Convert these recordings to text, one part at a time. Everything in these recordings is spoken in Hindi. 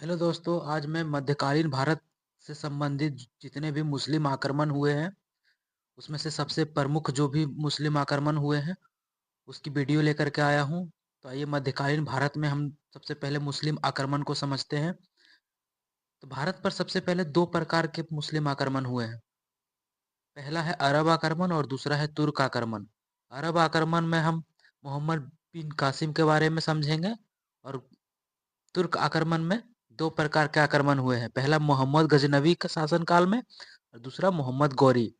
हेलो दोस्तों, आज मैं मध्यकालीन भारत से संबंधित जितने भी मुस्लिम आक्रमण हुए हैं, उसमें से सबसे प्रमुख जो भी मुस्लिम आक्रमण हुए हैं, उसकी वीडियो लेकर के आया हूँ। तो आइए मध्यकालीन भारत में हम सबसे पहले मुस्लिम आक्रमण को समझते हैं। तो भारत पर सबसे पहले दो प्रकार के मुस्लिम आक्रमण हुए हैं। पहला है अरब आक्रमण और दूसरा है तुर्क आक्रमण। अरब आक्रमण में हम मोहम्मद बिन कासिम के बारे में समझेंगे और तुर्क आक्रमण में दो प्रकार के आक्रमण हुए हैं। पहला मोहम्मद गजनवी का शासनकाल में और दूसरा मोहम्मद गौरी।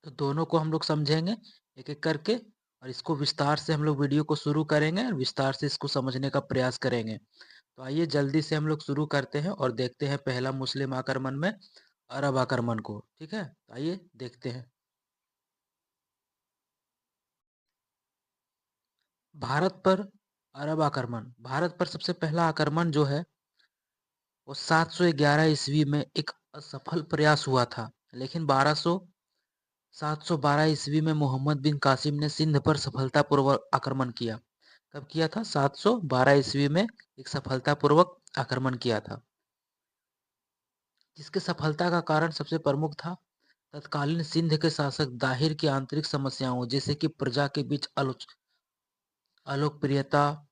तो दोनों को हम लोग समझेंगे एक एक करके, और इसको विस्तार से हम लोग वीडियो को शुरू करेंगे और विस्तार से इसको समझने का प्रयास करेंगे। तो आइए जल्दी से हम लोग शुरू करते हैं और देखते हैं पहला मुस्लिम आक्रमण में अरब आक्रमण को। ठीक है, तो आइए देखते हैं। भारत पर अरब आक्रमण। भारत पर सबसे पहला आक्रमण जो है वो 711 ईस्वी में एक असफल प्रयास हुआ था, लेकिन 712 ईस्वी में मोहम्मद बिन कासिम ने सिंध पर सफलतापूर्वक आक्रमण किया। कब किया था? 712 ईस्वी में एक सफलतापूर्वक आक्रमण किया था, जिसके सफलता का कारण सबसे प्रमुख था तत्कालीन सिंध के शासक दाहिर की आंतरिक समस्याओं, जैसे कि प्रजा के बीच अलोकप्रियता,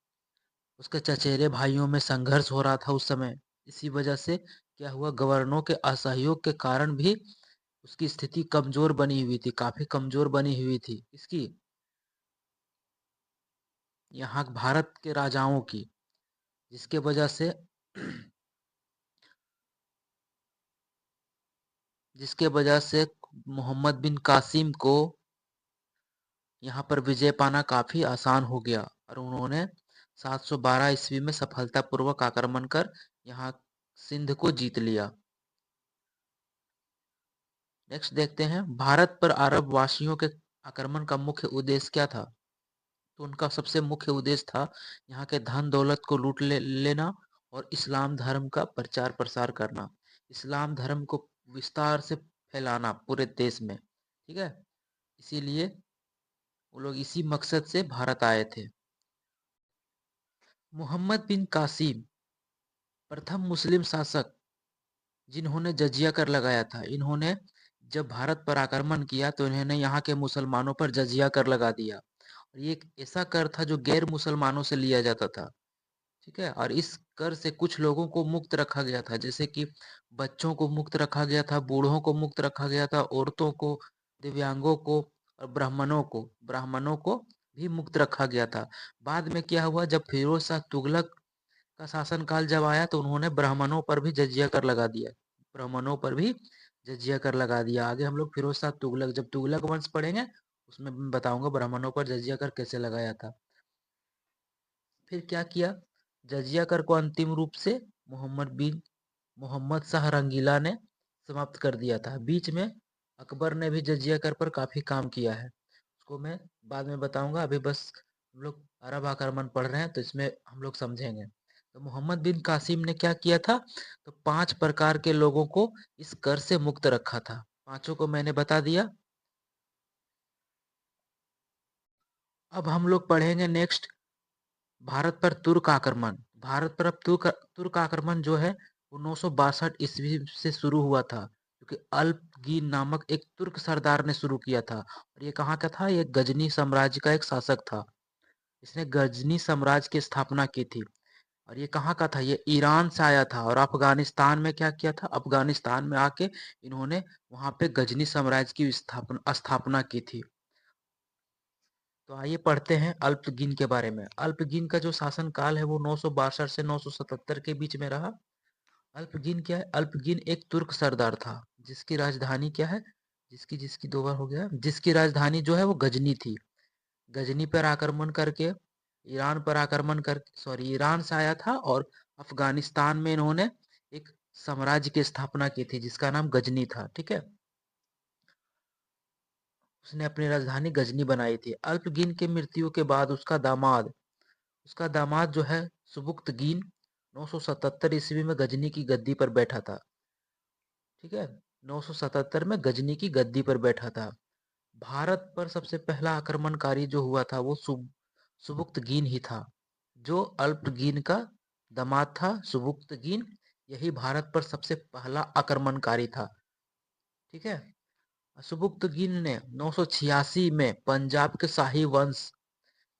उसके चचेरे भाइयों में संघर्ष हो रहा था उस समय। इसी वजह से क्या हुआ, गवर्नरों के असहयोग के कारण भी उसकी स्थिति कमजोर बनी हुई थी, काफी कमजोर बनी हुई थी। इसकी यहाँ भारत के राजाओं की, जिसके वजह से जिसके वजह से मोहम्मद बिन कासिम को यहाँ पर विजय पाना काफी आसान हो गया और उन्होंने 712 ईस्वी में सफलतापूर्वक आक्रमण कर यहाँ सिंध को जीत लिया। नेक्स्ट देखते हैं, भारत पर अरब वासियों के आक्रमण का मुख्य उद्देश्य क्या था? तो उनका सबसे मुख्य उद्देश्य था यहाँ के धन दौलत को लेना और इस्लाम धर्म का प्रचार प्रसार करना, इस्लाम धर्म को विस्तार से फैलाना पूरे देश में। ठीक है, इसीलिए वो लोग इसी मकसद से भारत आए थे। मोहम्मद बिन कासिम प्रथम मुस्लिम शासक जिन्होंने जजिया कर लगाया था। इन्होंने जब भारत पर आक्रमण किया तो इन्होंने यहाँ के मुसलमानों पर जजिया कर लगा दिया, और ये एक ऐसा कर था जो गैर मुसलमानों से लिया जाता था। ठीक है, और इस कर से कुछ लोगों को मुक्त रखा गया था, जैसे कि बच्चों को मुक्त रखा गया था, बूढ़ों को मुक्त रखा गया था, औरतों को, दिव्यांगों को और ब्राह्मणों को भी मुक्त रखा गया था। बाद में क्या हुआ, जब फिरोज शाह तुगलक का शासनकाल जब आया तो उन्होंने ब्राह्मणों पर भी जजिया कर लगा दिया। ब्राह्मणों पर भी जजिया कर लगा दिया। आगे हम लोग फिरोज शाह तुगलक, जब तुगलक वंश पढ़ेंगे उसमें मैं बताऊंगा ब्राह्मणों पर जजिया कर कैसे लगाया था। फिर क्या किया, जजिया कर को अंतिम रूप से मोहम्मद शाह रंगीला ने समाप्त कर दिया था। बीच में अकबर ने भी जजिया कर पर काफी काम किया है, उसको मैं बाद में बताऊंगा। अभी बस हम लोग अरब आक्रमण पढ़ रहे हैं तो इसमें हम लोग समझेंगे। तो मोहम्मद बिन कासिम ने क्या किया था, तो 5 प्रकार के लोगों को इस कर से मुक्त रखा था। पांचों को मैंने बता दिया। अब हम लोग पढ़ेंगे नेक्स्ट भारत पर तुर्क आक्रमण। भारत पर अब तुर्क आक्रमण जो है वो 962 ईस्वी से शुरू हुआ था, क्योंकि अल्पगीन नामक एक तुर्क सरदार ने शुरू किया था। और ये कहाँ का था? ये गजनी साम्राज्य का एक शासक था। इसने गजनी साम्राज्य की स्थापना की थी। और ये कहाँ का था? ये ईरान से आया था, और अफगानिस्तान में क्या किया था? अफगानिस्तान में आके इन्होंने वहां पे गजनी साम्राज्य की स्थापना स्थापना की थी। तो आइए पढ़ते हैं अल्पगिन के बारे में। अल्पगिन का जो शासन काल है वो 962 से 977 के बीच में रहा। अल्पगिन क्या है? अल्पगिन एक तुर्क सरदार था, जिसकी राजधानी क्या है, जिसकी जिसकी दो बार हो गया, जिसकी राजधानी जो है वो गजनी थी। गजनी पर आक्रमण करके ईरान से आया था, और अफगानिस्तान में इन्होंने एक साम्राज्य की स्थापना की थी जिसका नाम गजनी था। ठीक है, उसने अपनी राजधानी गजनी बनाई थी। अल्पगिन की मृत्यु के बाद उसका दामाद जो है सुबुक्तगीन 977 ईस्वी में गजनी की गद्दी पर बैठा था। ठीक है, 977 में गजनी की गद्दी पर बैठा था। भारत पर सबसे पहला आक्रमणकारी जो हुआ था वो सुबुक्तगीन ही था, जो अल्पगीन का दामाद था सुबुक्तगीन। यही भारत पर सबसे पहला आक्रमणकारी था। ठीक है। सुबुक्तगीन ने 986 में पंजाब के शाही वंश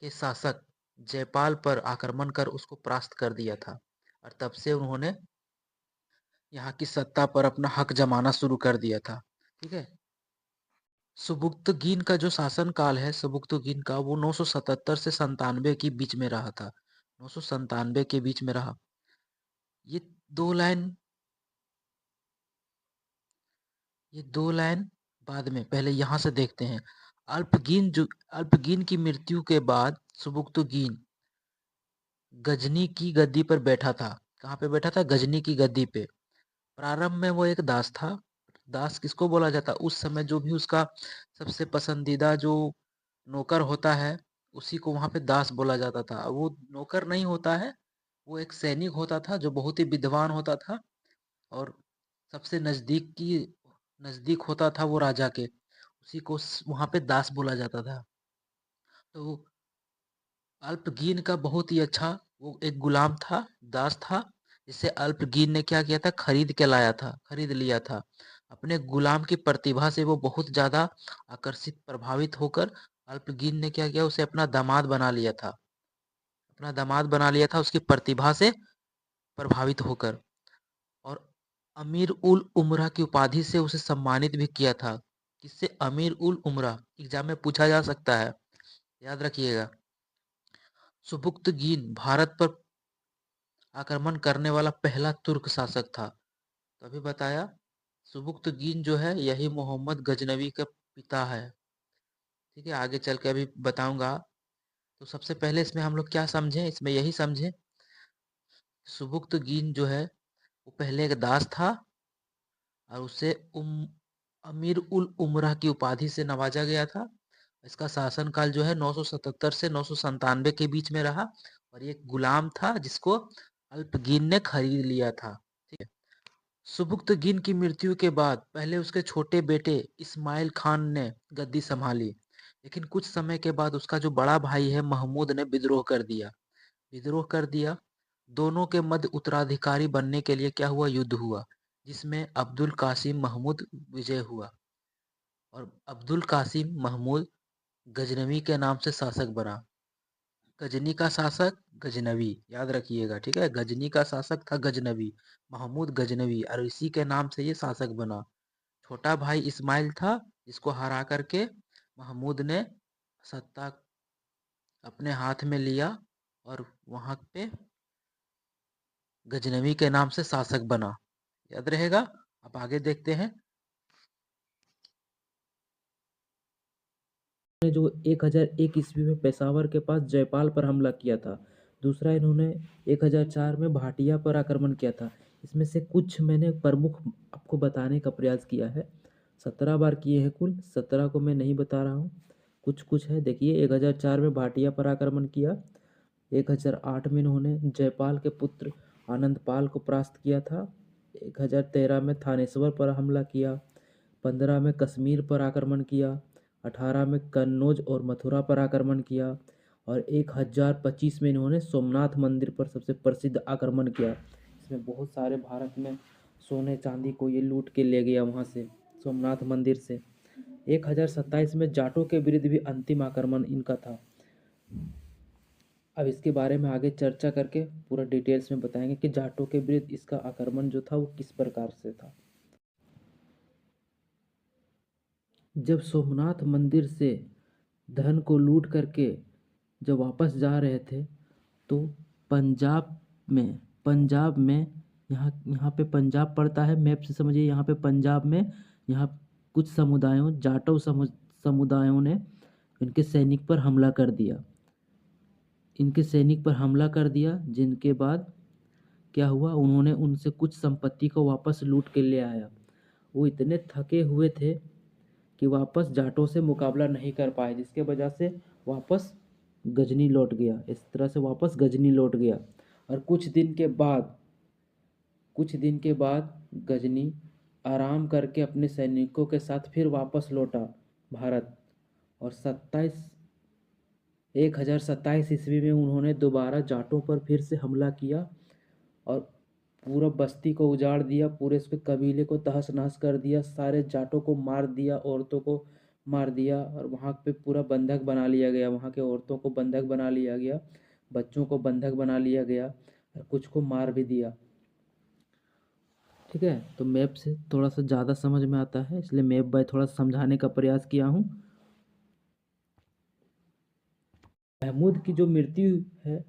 के शासक जयपाल पर आक्रमण कर उसको परास्त कर दिया था, और तब से उन्होंने यहाँ की सत्ता पर अपना हक जमाना शुरू कर दिया था। ठीक है। सुबुक्तगीन का जो शासन काल है सुबुक्तगीन का, वो 977 से 97 के बीच में रहा था। 997 के बीच में रहा। ये दो लाइन ये दो लाइन बाद में, पहले यहाँ से देखते हैं। अल्पगीन की मृत्यु के बाद सुबुक्तगीन गजनी की गद्दी पर बैठा था। कहाँ पे बैठा था? गजनी की गद्दी पे। प्रारंभ में वो एक दास था। दास किसको बोला जाता? उस समय जो भी उसका सबसे पसंदीदा जो नौकर होता है, उसी को वहां पे दास बोला जाता था। वो नौकर नहीं होता है, वो एक सैनिक होता था जो बहुत ही विद्वान होता था, और सबसे नजदीक होता था वो राजा के। उसी को वहां पे दास बोला जाता था। तो अल्पगीन का बहुत ही अच्छा, वो एक गुलाम था, दास था, जिसे अल्पगीन ने क्या किया था? खरीद लिया था। अपने गुलाम की प्रतिभा से वो बहुत ज्यादा आकर्षित, प्रभावित होकर अल्पगीन ने क्या किया? उसे अपना दामाद बना लिया था। उसकी प्रतिभा से प्रभावित होकर, और अमीर उल उमरा की उपाधि से उसे सम्मानित भी किया था। किससे? अमीर उल उमरा। एग्जाम में पूछा जा सकता है, याद रखिएगा। सुबुक्तगीन भारत पर आक्रमण करने वाला पहला तुर्क शासक था। तो अभी बताया, सुबुक्तगीन जो है यही मोहम्मद गजनवी का पिता है। ठीक है, आगे चल के अभी बताऊंगा। तो सबसे पहले इसमें हम लोग क्या समझे? इसमें यही समझे, सुबुक्तगीन जो है वो पहले एक दास था, और उसे अमीर उल उमरा की उपाधि से नवाजा गया था। इसका शासनकाल जो है 977 से 997 के बीच में रहा, और ये गुलाम था जिसको अल्पगीन ने खरीद लिया था। ठीक है। सुबुक्तगीन की मृत्यु के बाद पहले उसके छोटे बेटे इस्माइल खान ने गद्दी संभाली, लेकिन कुछ समय के बाद उसका जो बड़ा भाई है महमूद ने विद्रोह कर दिया। दोनों के मध्य उत्तराधिकारी बनने के लिए क्या हुआ? युद्ध हुआ, जिसमें अब्दुल कासिम महमूद विजय हुआ, और अब्दुल कासिम महमूद गजनवी के नाम से शासक बना। गजनी का शासक गजनवी, याद रखिएगा। ठीक है, गजनी का शासक था गजनवी, महमूद गजनवी, और इसी के नाम से ये शासक बना। छोटा भाई इस्माइल था, जिसको हरा करके महमूद ने सत्ता अपने हाथ में लिया, और वहां पे गजनवी के नाम से शासक बना। याद रहेगा। अब आगे देखते हैं। ने जो 1001 ईस्वी में पेशावर के पास जयपाल पर हमला किया था। दूसरा इन्होंने 1004 में भाटिया पर आक्रमण किया था। इसमें से कुछ मैंने प्रमुख आपको बताने का प्रयास किया है। 17 बार किए हैं कुल, 17 को मैं नहीं बता रहा हूँ, कुछ कुछ है। देखिए, 1004 में भाटिया पर आक्रमण किया। 1008 में इन्होंने जयपाल के पुत्र आनंदपाल को परास्त किया था। 1013 में थानेश्वर पर हमला किया। 15 में कश्मीर पर आक्रमण किया। 18 में कन्नौज और मथुरा पर आक्रमण किया। और 1025 में इन्होंने सोमनाथ मंदिर पर सबसे प्रसिद्ध आक्रमण किया। इसमें बहुत सारे भारत में सोने चांदी को ये लूट के ले गया वहाँ से, सोमनाथ मंदिर से। 1027 में जाटों के विरुद्ध भी अंतिम आक्रमण इनका था। अब इसके बारे में आगे चर्चा करके पूरा डिटेल्स में बताएंगे कि जाटों के विरुद्ध इसका आक्रमण जो था वो किस प्रकार से था। जब सोमनाथ मंदिर से धन को लूट करके जब वापस जा रहे थे, तो पंजाब में यहाँ यहाँ पे पंजाब पड़ता है, मैप से समझिए। यहाँ पे पंजाब में यहाँ कुछ समुदायों ने इनके सैनिक पर हमला कर दिया, जिनके बाद क्या हुआ, उन्होंने उनसे कुछ संपत्ति को वापस लूट के ले आया। वो इतने थके हुए थे कि वापस जाटों से मुकाबला नहीं कर पाए, जिसके वजह से वापस गजनी लौट गया। इस तरह से वापस गजनी लौट गया। और कुछ दिन के बाद गजनी आराम करके अपने सैनिकों के साथ फिर वापस लौटा भारत। और 1027 ईस्वी में उन्होंने दोबारा जाटों पर फिर से हमला किया। और पूरा बस्ती को उजाड़ दिया, पूरे उसके कबीले को तहस नहस कर दिया, सारे जाटों को मार दिया, औरतों को मार दिया, और वहाँ पे पूरा बंधक बना लिया गया, वहाँ के औरतों को बंधक बना लिया गया, बच्चों को बंधक बना लिया गया, और कुछ को मार भी दिया। ठीक है, तो मैप से थोड़ा सा ज़्यादा समझ में आता है, इसलिए मैप बाय थोड़ा समझाने का प्रयास किया हूँ। महमूद की जो मृत्यु है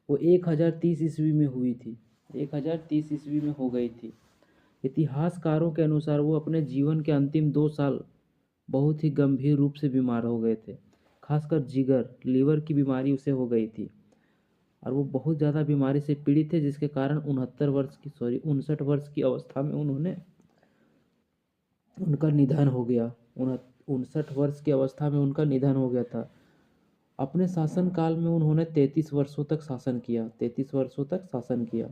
वो 1030 ईस्वी में हुई थी, 1030 ईस्वी में हो गई थी। इतिहासकारों के अनुसार वो अपने जीवन के अंतिम 2 साल बहुत ही गंभीर रूप से बीमार हो गए थे, खासकर जिगर लीवर की बीमारी उसे हो गई थी, और वो बहुत ज़्यादा बीमारी से पीड़ित थे, जिसके कारण 59 वर्ष की अवस्था में उनका निधन हो गया। 59 वर्ष की अवस्था में उनका निधन हो गया था। अपने शासनकाल में उन्होंने 33 वर्षों तक शासन किया।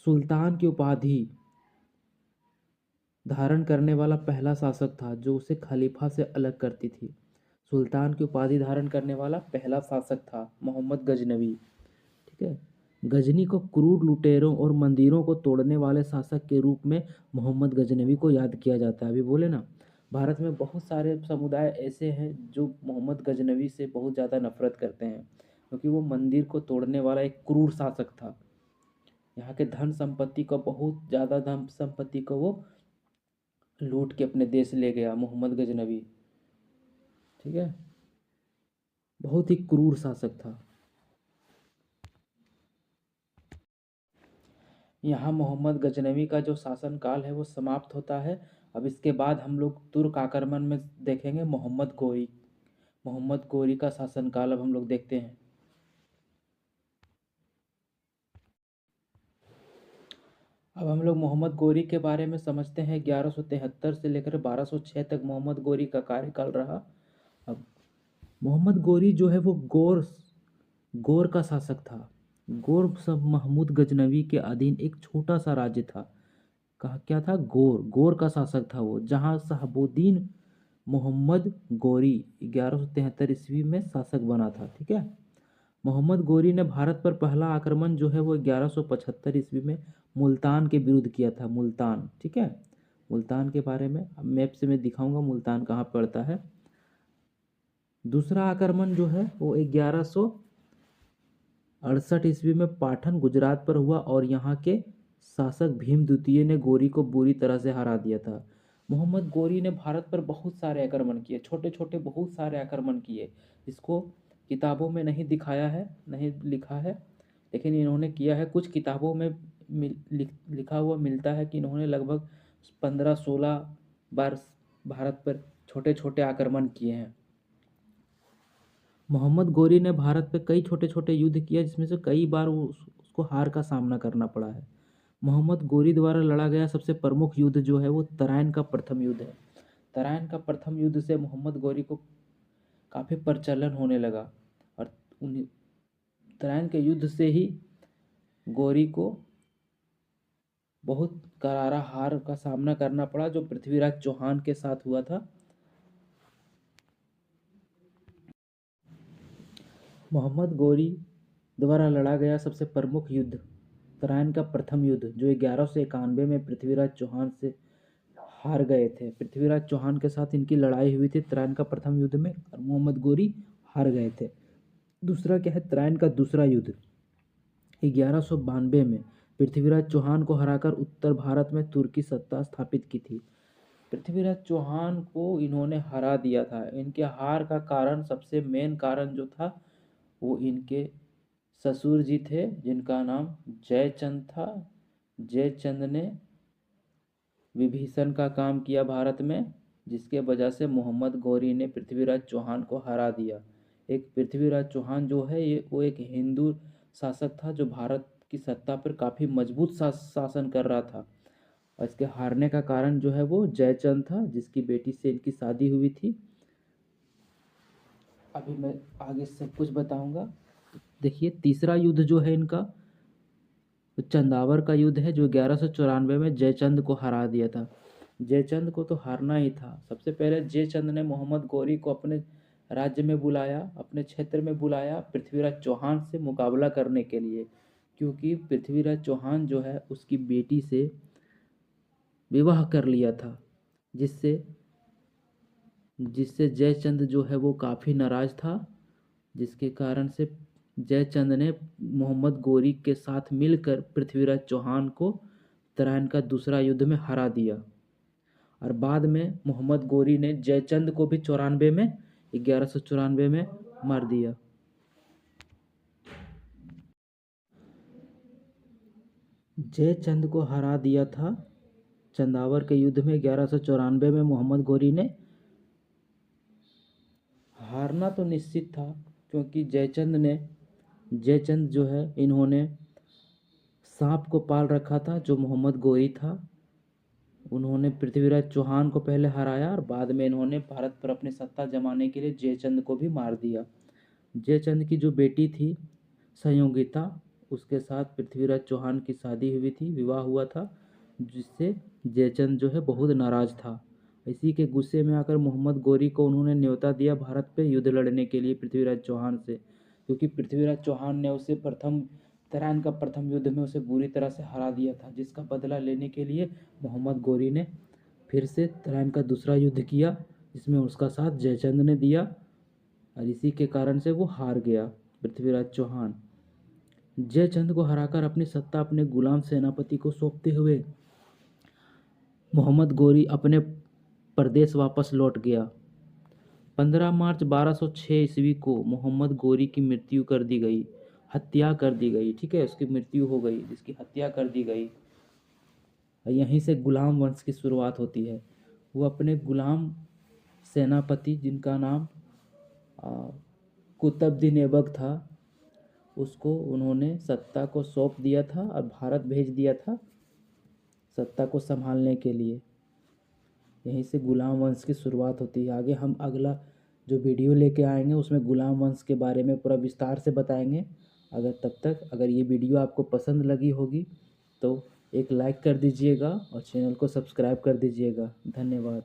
सुल्तान की उपाधि धारण करने वाला पहला शासक था, जो उसे खलीफा से अलग करती थी। सुल्तान की उपाधि धारण करने वाला पहला शासक था मोहम्मद गजनवी। ठीक है, गजनी को क्रूर लुटेरों और मंदिरों को तोड़ने वाले शासक के रूप में मोहम्मद गजनवी को याद किया जाता है। अभी बोले ना, भारत में बहुत सारे समुदाय ऐसे हैं जो मोहम्मद गजनवी से बहुत ज़्यादा नफरत करते हैं, क्योंकि वो मंदिर को तोड़ने वाला एक क्रूर शासक था। यहाँ के धन संपत्ति को, बहुत ज़्यादा धन संपत्ति को वो लूट के अपने देश ले गया मोहम्मद गजनवी। ठीक है, बहुत ही क्रूर शासक था। यहाँ मोहम्मद गजनवी का जो शासनकाल है वो समाप्त होता है। अब इसके बाद हम लोग तुर्क आक्रमण में देखेंगे मोहम्मद गोरी का शासनकाल अब हम लोग देखते हैं। अब हम लोग मोहम्मद गोरी के बारे में समझते हैं। 1173 से लेकर 1206 तक मोहम्मद गोरी का कार्यकाल रहा। अब मोहम्मद गोरी जो है वो गोर का शासक था। गोर सब महमूद गजनवी के अधीन एक छोटा सा राज्य था। कहा क्या था? गोर का शासक था वो, जहाँ शहाबुद्दीन मोहम्मद गोरी 1173 ईस्वी में शासक बना था। ठीक है, मोहम्मद गोरी ने भारत पर पहला आक्रमण जो है वो 1175 ईस्वी में मुल्तान के विरुद्ध किया था। मुल्तान, ठीक है, मुल्तान के बारे में मैप से मैं दिखाऊंगा मुल्तान कहाँ पड़ता है। दूसरा आक्रमण जो है वो 1168 ईस्वी में पाटन गुजरात पर हुआ, और यहाँ के शासक भीम द्वितीय ने गोरी को बुरी तरह से हरा दिया था। मोहम्मद गोरी ने भारत पर बहुत सारे आक्रमण किए, छोटे छोटे बहुत सारे आक्रमण किए। इसको किताबों में नहीं दिखाया है, नहीं लिखा है, लेकिन इन्होंने किया है। कुछ किताबों में लिखा हुआ मिलता है कि इन्होंने लगभग 15-16 बार भारत पर छोटे छोटे आक्रमण किए हैं। मोहम्मद गोरी ने भारत पे कई छोटे छोटे युद्ध किया, जिसमें से कई बार उसको हार का सामना करना पड़ा है। मोहम्मद गोरी द्वारा लड़ा गया सबसे प्रमुख युद्ध जो है वो तराइन का प्रथम युद्ध है। तराइन का प्रथम युद्ध से मोहम्मद गोरी को काफ़ी प्रचलन होने लगा, और तराइन के युद्ध से ही गोरी को बहुत करारा हार का सामना करना पड़ा, जो पृथ्वीराज चौहान के साथ हुआ था। मोहम्मद गोरी द्वारा लड़ा गया सबसे प्रमुख युद्ध तराइन का प्रथम युद्ध, जो 1191 में पृथ्वीराज चौहान से हार गए थे। पृथ्वीराज चौहान के साथ इनकी लड़ाई हुई थी तराइन का प्रथम युद्ध में, और मोहम्मद गोरी हार गए थे। दूसरा क्या है? तराइन का दूसरा युद्ध 1192 में पृथ्वीराज चौहान को हराकर उत्तर भारत में तुर्की सत्ता स्थापित की थी। पृथ्वीराज चौहान को इन्होंने हरा दिया था। इनके हार का कारण, सबसे मेन कारण जो था, वो इनके ससुर जी थे, जिनका नाम जयचंद था। जयचंद ने विभीषण का काम किया भारत में, जिसके वजह से मोहम्मद गोरी ने पृथ्वीराज चौहान को हरा दिया। एक पृथ्वीराज चौहान जो है वो एक हिंदू शासक था, जो भारत की सत्ता पर काफ़ी मजबूत शासन कर रहा था। और इसके हारने का कारण जो है वो जयचंद था, जिसकी बेटी से इनकी शादी हुई थी। अभी मैं आगे सब कुछ बताऊंगा। देखिए, तीसरा युद्ध जो है इनका, तो चंदावर का युद्ध है, जो 1194 में जयचंद को हरा दिया था। जयचंद को तो हारना ही था। सबसे पहले जयचंद ने मोहम्मद गोरी को अपने राज्य में बुलाया, अपने क्षेत्र में बुलाया, पृथ्वीराज चौहान से मुकाबला करने के लिए, क्योंकि पृथ्वीराज चौहान जो है उसकी बेटी से विवाह कर लिया था, जिससे जिससे जयचंद जो है वो काफ़ी नाराज़ था, जिसके कारण से जयचंद ने मोहम्मद गोरी के साथ मिलकर पृथ्वीराज चौहान को तराइन का दूसरा युद्ध में हरा दिया। और बाद में मोहम्मद गोरी ने जयचंद को भी 1194 में मार दिया। जयचंद को हरा दिया था चंदावर के युद्ध में 1194 में मोहम्मद गोरी ने। हारना तो निश्चित था, क्योंकि जयचंद जो है इन्होंने सांप को पाल रखा था जो मोहम्मद गोरी था। उन्होंने पृथ्वीराज चौहान को पहले हराया और बाद में इन्होंने भारत पर अपनी सत्ता जमाने के लिए जयचंद को भी मार दिया। जयचंद की जो बेटी थी संयोगिता, उसके साथ पृथ्वीराज चौहान की शादी हुई थी, विवाह हुआ था, जिससे जयचंद जो है बहुत नाराज था। इसी के गुस्से में आकर मोहम्मद गोरी को उन्होंने न्योता दिया भारत पे युद्ध लड़ने के लिए पृथ्वीराज चौहान से, क्योंकि पृथ्वीराज चौहान ने उसे तराइन का प्रथम युद्ध में उसे बुरी तरह से हरा दिया था, जिसका बदला लेने के लिए मोहम्मद गोरी ने फिर से तराइन का दूसरा युद्ध किया, जिसमें उसका साथ जयचंद ने दिया, और इसी के कारण से वो हार गया पृथ्वीराज चौहान। जयचंद को हराकर अपनी सत्ता अपने गुलाम सेनापति को सौंपते हुए मोहम्मद गोरी अपने प्रदेश वापस लौट गया। 15 मार्च 1206 ईस्वी को मोहम्मद गोरी की मृत्यु कर दी गई, हत्या कर दी गई। ठीक है, उसकी मृत्यु हो गई, जिसकी हत्या कर दी गई। यहीं से गुलाम वंश की शुरुआत होती है। वो अपने गुलाम सेनापति, जिनका नाम कुतुबुद्दीन ऐबक था, उसको उन्होंने सत्ता को सौंप दिया था और भारत भेज दिया था सत्ता को संभालने के लिए। यहीं से गुलाम वंश की शुरुआत होती है। आगे हम अगला जो वीडियो लेके आएंगे उसमें गुलाम वंश के बारे में पूरा विस्तार से बताएंगे। अगर ये वीडियो आपको पसंद लगी होगी तो एक लाइक कर दीजिएगा और चैनल को सब्सक्राइब कर दीजिएगा। धन्यवाद।